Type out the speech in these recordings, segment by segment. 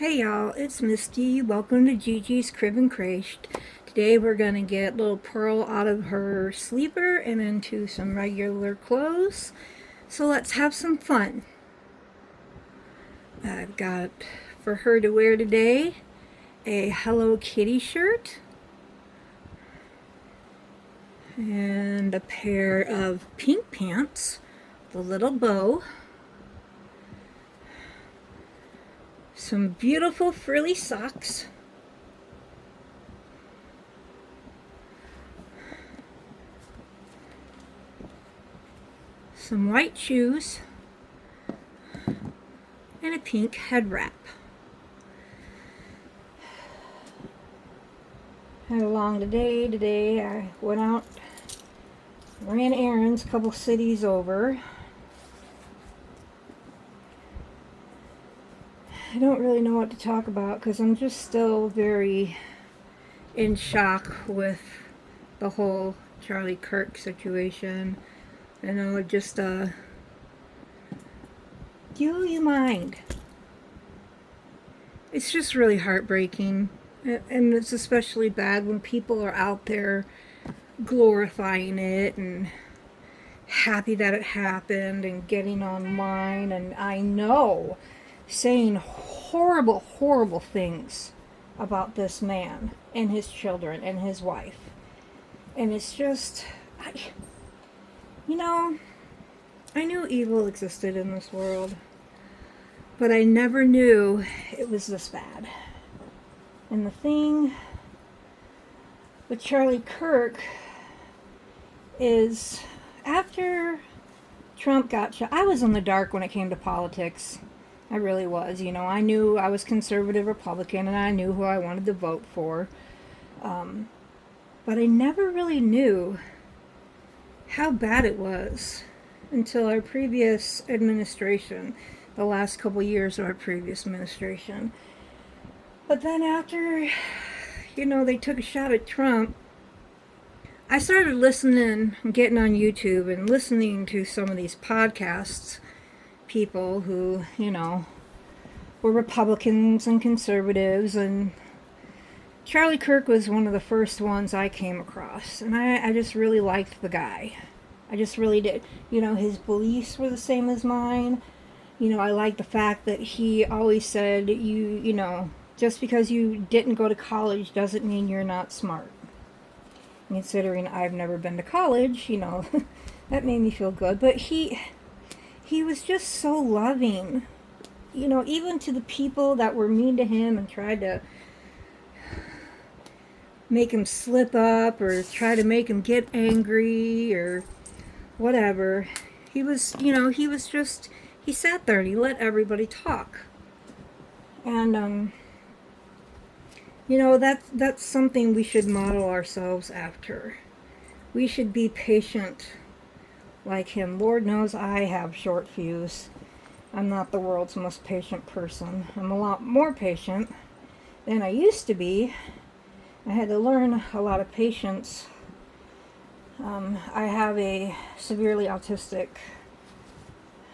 Hey y'all, it's Misty. Welcome to Gigi's Crib and Crashed. Today we're going to get little Pearl out of her sleeper and into some regular clothes. So let's have some fun. I've got for her to wear today a Hello Kitty shirt and a pair of pink pants with a little bow. Some beautiful frilly socks. Some white shoes. And a pink head wrap. Had a long day today. I went out, ran errands a couple cities over. I don't really know what to talk about because I'm just still very in shock with the whole Charlie Kirk situation. You know, just do you mind? It's just really heartbreaking, and it's especially bad when people are out there glorifying it and happy that it happened and getting online, and I know saying horrible, horrible things about this man and his children and his wife. And it's just, I knew evil existed in this world, but I never knew it was this bad. And the thing with Charlie Kirk is, after Trump got shot, I was in the dark when it came to politics. I really was. You know, I knew I was conservative Republican and I knew who I wanted to vote for. But I never really knew how bad it was until our previous administration, the last couple years of our previous administration. But then after, they took a shot at Trump, I started listening, getting on YouTube and listening to some of these podcasts, people who, were Republicans and conservatives, and Charlie Kirk was one of the first ones I came across, and I just really liked the guy. I just really did. His beliefs were the same as mine. I liked the fact that he always said, just because you didn't go to college doesn't mean you're not smart. Considering I've never been to college, that made me feel good. But he was just so loving, even to the people that were mean to him and tried to make him slip up or try to make him get angry or whatever. He sat there and he let everybody talk. And, that's something we should model ourselves after. We should be patient like him. Lord knows I have short fuse. I'm not the world's most patient person. I'm a lot more patient than I used to be. I had to learn a lot of patience. I have a severely autistic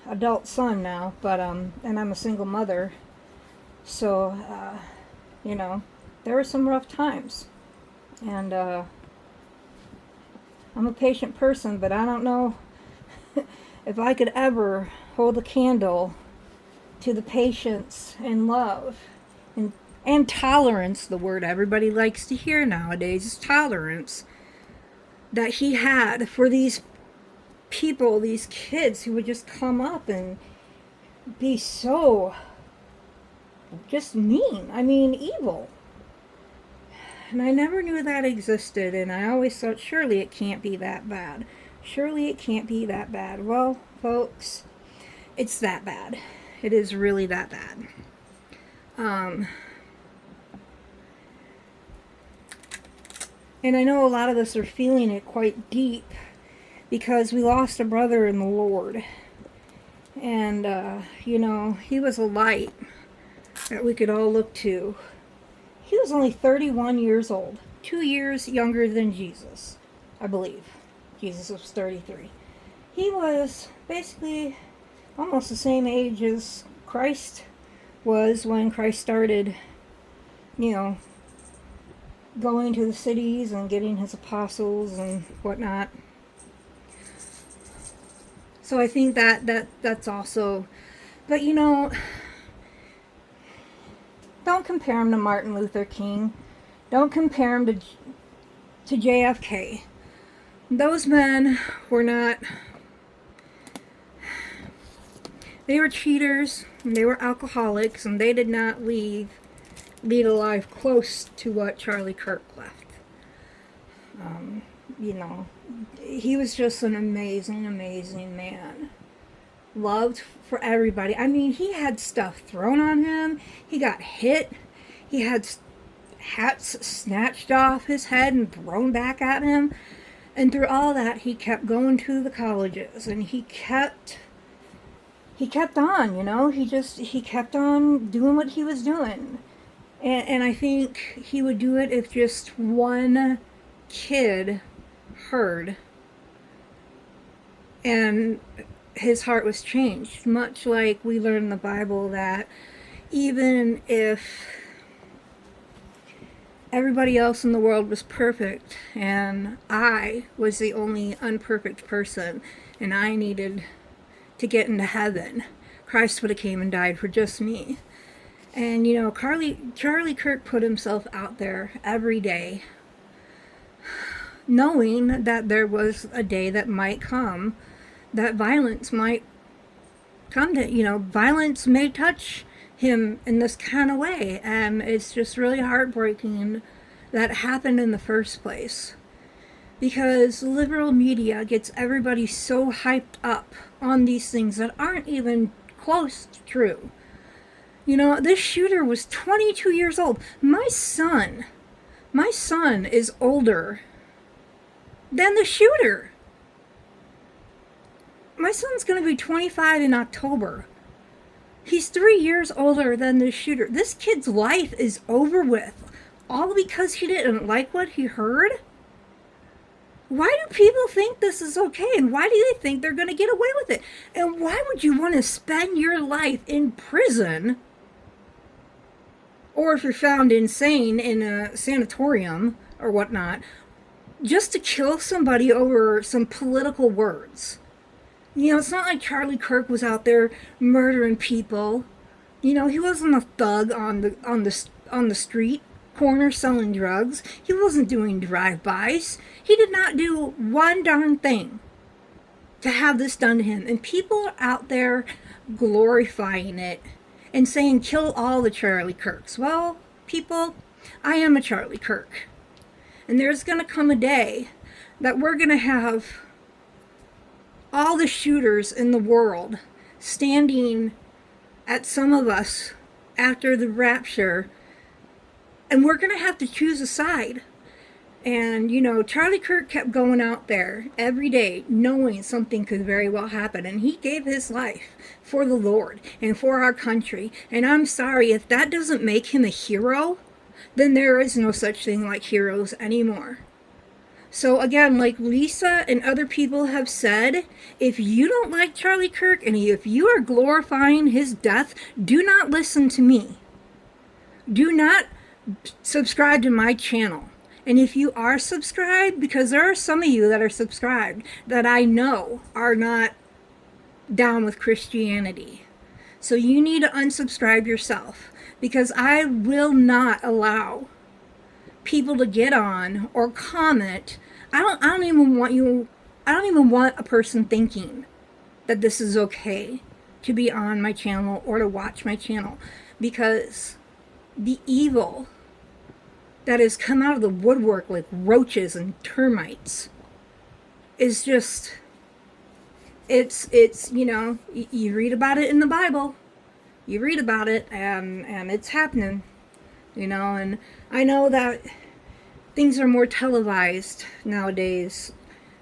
adult son now, but and I'm a single mother. So, there were some rough times. And I'm a patient person, but I don't know if I could ever hold a candle to the patience and love and tolerance, the word everybody likes to hear nowadays is tolerance, that he had for these people, these kids who would just come up and be so just mean. I mean, evil. And I never knew that existed, and I always thought, surely it can't be that bad. Surely it can't be that bad. Well, folks, it's that bad. It is really that bad. And I know a lot of us are feeling it quite deep because we lost a brother in the Lord. And, he was a light that we could all look to. He was only 31 years old, 2 years younger than Jesus, I believe. Jesus was 33. He was basically almost the same age as Christ was when Christ started, you know, going to the cities and getting his apostles and whatnot. So I think that's also, but you know, don't compare him to Martin Luther King. Don't compare him to JFK. Those men were not, they were cheaters, and they were alcoholics, and they did not lead a life close to what Charlie Kirk left. You know, he was just an amazing, amazing man. Loved for everybody. I mean, he had stuff thrown on him. He got hit. He had hats snatched off his head and thrown back at him. And through all that, he kept going to the colleges, and he kept on, you know. He kept on doing what he was doing. And I think he would do it if just one kid heard and his heart was changed. Much like we learn in the Bible that even if everybody else in the world was perfect and I was the only unperfect person and I needed to get into heaven, Christ would have came and died for just me. And you know, Charlie Kirk put himself out there every day, knowing that there was a day that might come, that violence might come to, you know, violence may touch him in this kind of way. And it's just really heartbreaking that happened in the first place. Because liberal media gets everybody so hyped up on these things that aren't even close to true. You know, this shooter was 22 years old. My son is older than the shooter. My son's going to be 25 in October. He's 3 years older than the shooter. This kid's life is over with. All because he didn't like what he heard? Why do people think this is okay? And why do they think they're going to get away with it? And why would you want to spend your life in prison? Or if you're found insane in a sanatorium or whatnot, just to kill somebody over some political words. You know, it's not like Charlie Kirk was out there murdering people. You know, he wasn't a thug on the street corner selling drugs. He wasn't doing drive-bys. He did not do one darn thing to have this done to him. And people are out there glorifying it and saying, kill all the Charlie Kirks. Well, people, I am a Charlie Kirk. And there's going to come a day that we're going to have all the shooters in the world standing at some of us after the rapture, and we're going to have to choose a side. And, you know, Charlie Kirk kept going out there every day knowing something could very well happen. And he gave his life for the Lord and for our country. And I'm sorry, if that doesn't make him a hero, then there is no such thing like heroes anymore. So again, like Lisa and other people have said, if you don't like Charlie Kirk and if you are glorifying his death, do not listen to me. Do not subscribe to my channel. And if you are subscribed, because there are some of you that are subscribed that I know are not down with Christianity. So you need to unsubscribe yourself, because I will not allow people to get on or comment. I don't even want a person thinking that this is okay to be on my channel or to watch my channel, because the evil that has come out of the woodwork like roaches and termites is just, it's you know, you read about it in the Bible. You read about it and it's happening, you know. And I know that things are more televised nowadays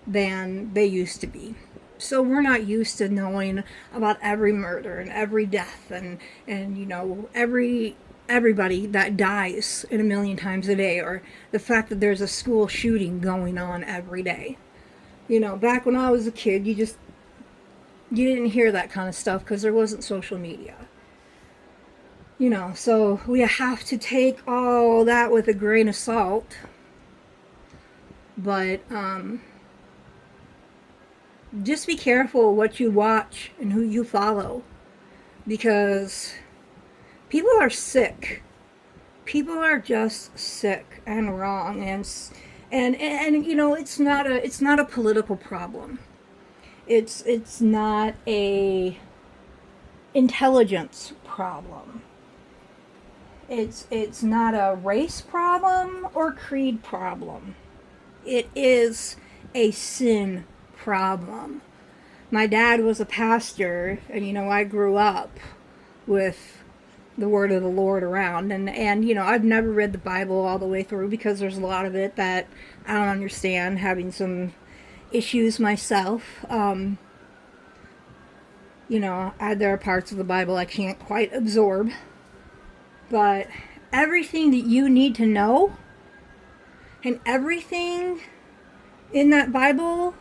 than they used to be. So we're not used to knowing about every murder and every death and you know, everybody that dies in a million times a day, or the fact that there's a school shooting going on every day. You know, back when I was a kid, you didn't hear that kind of stuff because there wasn't social media. So we have to take all that with a grain of salt. But just be careful what you watch and who you follow, because people are sick. People are just sick and wrong, and it's not a political problem. It's not a intelligence problem. It's not a race problem or creed problem. It is a sin problem. My dad was a pastor, and I grew up with the word of the Lord around, and I've never read the Bible all the way through because there's a lot of it that I don't understand, having some issues myself. There are parts of the Bible I can't quite absorb, but everything that you need to know and everything in that Bible,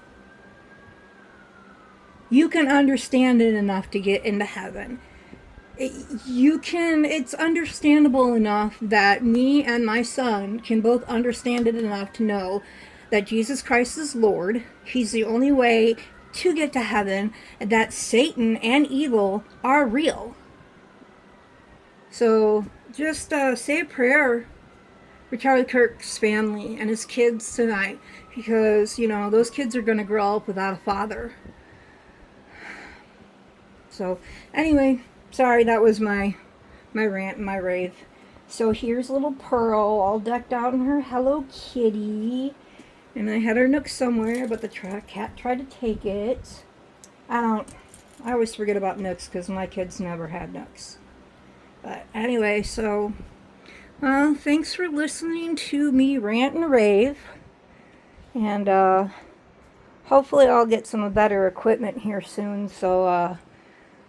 you can understand it enough to get into heaven. It's understandable enough that me and my son can both understand it enough to know that Jesus Christ is Lord. He's the only way to get to heaven, and that Satan and evil are real. So just say a prayer for Charlie Kirk's family and his kids tonight, because those kids are going to grow up without a father. So anyway, sorry, that was my rant and my rave. So here's little Pearl all decked out in her Hello Kitty, and I had her Nook somewhere, but the cat tried to take it. I always forget about Nooks because my kids never had Nooks. But anyway, so thanks for listening to me rant and rave. And hopefully I'll get some better equipment here soon, so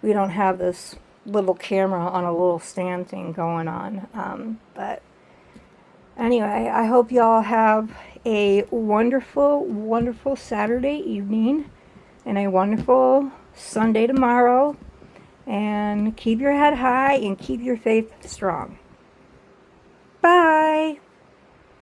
we don't have this little camera on a little stand thing going on. But anyway, I hope y'all have a wonderful, wonderful Saturday evening and a wonderful Sunday tomorrow. And keep your head high and keep your faith strong. Bye.